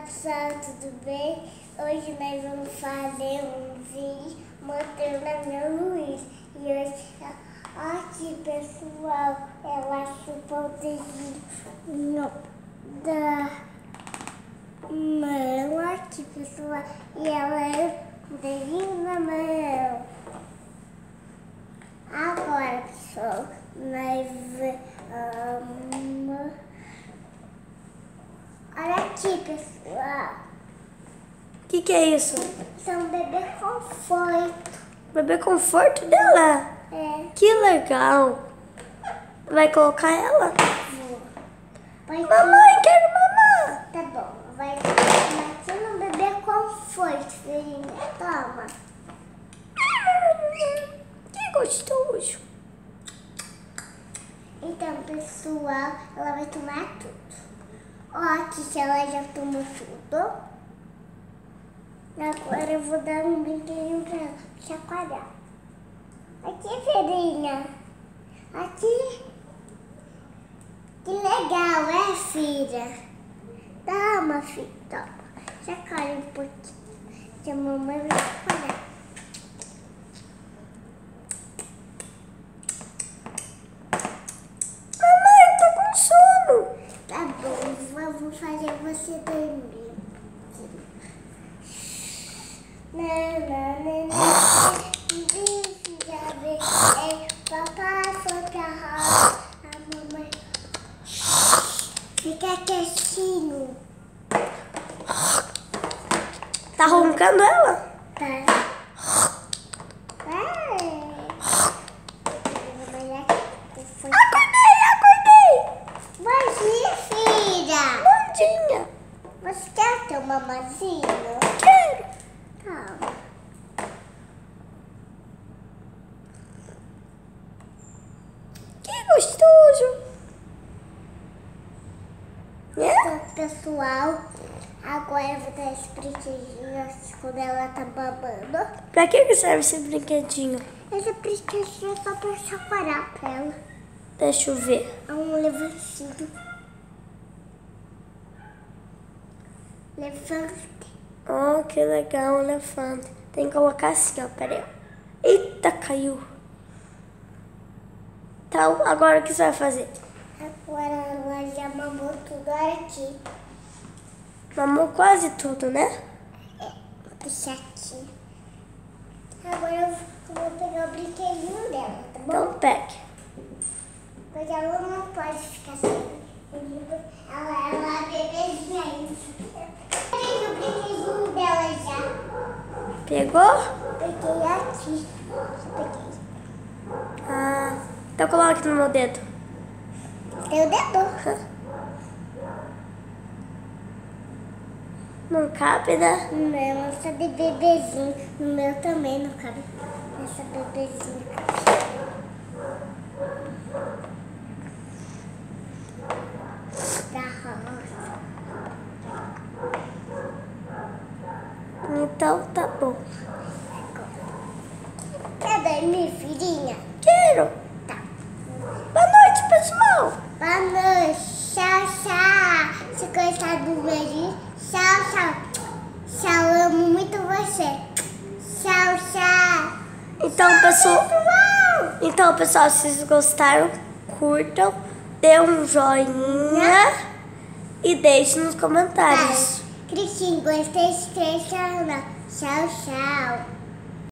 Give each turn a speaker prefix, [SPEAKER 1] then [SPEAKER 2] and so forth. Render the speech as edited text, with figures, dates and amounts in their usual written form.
[SPEAKER 1] pessoal, tudo bem? Hoje nós vamos fazer um vídeo mostrando a minha Luiz. E hoje, aqui pessoal, ela chupou o dedinho da mão aqui pessoal. E ela é o dedinho na mão. Agora pessoal, nós vamos... Olha aqui, pessoal.
[SPEAKER 2] O que é isso?
[SPEAKER 1] São bebê conforto.
[SPEAKER 2] Bebê conforto dela?
[SPEAKER 1] É.
[SPEAKER 2] Que legal. Vai colocar ela?
[SPEAKER 1] Vou.
[SPEAKER 2] Mamãe, quero mamar.
[SPEAKER 1] Tá bom. Vai colocar aqui no bebê conforto, filhinha. Toma.
[SPEAKER 2] Que gostoso.
[SPEAKER 1] Então, pessoal, ela vai tomar tudo. Ó, aqui que ela já tomou tudo. Agora eu vou dar um brinquedinho pra ela chacoalhar. Aqui, filhinha. Aqui. Que legal, é, filha? Toma, filha. Toma. Chacoalha um pouquinho. Que a mamãe vai chacoalhar.
[SPEAKER 2] Mamãe, tô com sono.
[SPEAKER 1] Tá bom, vou fazer você dormir. Papai foi pra roça, a mamãe fica quietinho.
[SPEAKER 2] Tá roncando ela?
[SPEAKER 1] Tá.
[SPEAKER 2] Acordei.
[SPEAKER 1] Mas e filha?
[SPEAKER 2] Bondinha.
[SPEAKER 1] Você quer ter uma mamazinha?
[SPEAKER 2] Quero.
[SPEAKER 1] Calma.
[SPEAKER 2] Que gostoso.
[SPEAKER 1] Então, pessoal, agora eu vou dar esse brinquedinho assim, quando ela tá babando.
[SPEAKER 2] Pra que serve esse brinquedinho?
[SPEAKER 1] Esse brinquedinho é só pra chacoalhar pra ela.
[SPEAKER 2] Deixa eu ver.
[SPEAKER 1] É um levantinho. Levante.
[SPEAKER 2] Oh, que legal, um elefante. Tem que colocar assim, ó, peraí. Eita, caiu. Então, agora o que você vai fazer?
[SPEAKER 1] Agora ela já mamou tudo, olha aqui.
[SPEAKER 2] Mamou quase tudo, né?
[SPEAKER 1] É, puxa aqui. Agora eu vou pegar o brinquedinho dela, tá bom?
[SPEAKER 2] Então, pegue.
[SPEAKER 1] Porque ela não pode ficar sem. Ela é bebezinha ainda. Peguei o brinquedinho dela já.
[SPEAKER 2] Pegou?
[SPEAKER 1] Peguei aqui. Peguei.
[SPEAKER 2] Ah, então coloca aqui no meu dedo.
[SPEAKER 1] Tem o dedo.
[SPEAKER 2] Não cabe, né?
[SPEAKER 1] Não, essa de bebezinho. No meu também não cabe. Essa bebezinha cabe. Da roça.
[SPEAKER 2] Então tá bom.
[SPEAKER 1] Quer dormir, filhinha?
[SPEAKER 2] Quero.
[SPEAKER 1] Tá.
[SPEAKER 2] Boa noite, pessoal.
[SPEAKER 1] Boa noite. Tchau, tchau. Se gostar do vídeo, tchau, tchau. Tchau, amo muito você. Tchau, tchau.
[SPEAKER 2] Então, pessoal, se vocês gostaram, curtam, dê um joinha e deixe nos comentários.
[SPEAKER 1] Cristinho, gostei, tchau, tchau. Tchau, tchau.